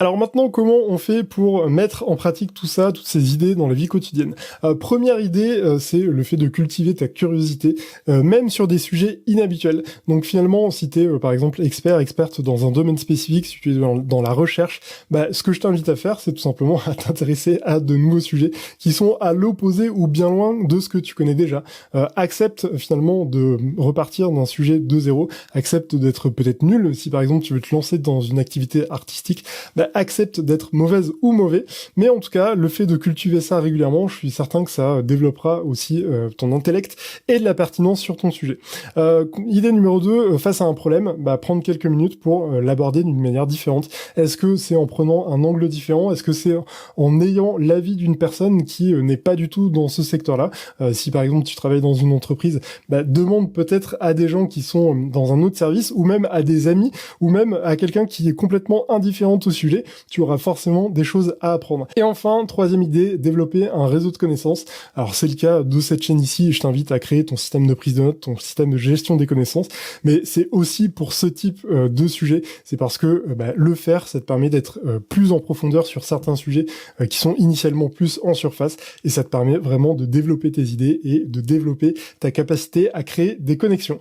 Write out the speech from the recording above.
Alors maintenant, comment on fait pour mettre en pratique tout ça, toutes ces idées dans la vie quotidienne? Première idée, c'est le fait de cultiver ta curiosité, même sur des sujets inhabituels. Donc finalement, si tu es par exemple experte dans un domaine spécifique, si tu es dans la recherche, ce que je t'invite à faire, c'est tout simplement à t'intéresser à de nouveaux sujets qui sont à l'opposé ou bien loin de ce que tu connais déjà. Accepte finalement de repartir d'un sujet de zéro, accepte d'être peut-être nul si par exemple tu veux te lancer dans une activité artistique, accepte d'être mauvaise ou mauvais, mais en tout cas, le fait de cultiver ça régulièrement, je suis certain que ça développera aussi ton intellect et de la pertinence sur ton sujet. Idée numéro 2, face à un problème, prendre quelques minutes pour l'aborder d'une manière différente. Est-ce que c'est en prenant un angle différent? Est-ce que c'est en ayant l'avis d'une personne qui n'est pas du tout dans ce secteur-là? Si par exemple tu travailles dans une entreprise, demande peut-être à des gens qui sont dans un autre service, ou même à des amis, ou même à quelqu'un qui est complètement indifférent au sujet. Tu auras forcément des choses à apprendre. Et enfin, troisième idée, développer un réseau de connaissances. Alors c'est le cas de cette chaîne ici, je t'invite à créer ton système de prise de notes, ton système de gestion des connaissances, mais c'est aussi pour ce type de sujet, c'est parce que le faire, ça te permet d'être plus en profondeur sur certains sujets qui sont initialement plus en surface, et ça te permet vraiment de développer tes idées et de développer ta capacité à créer des connexions.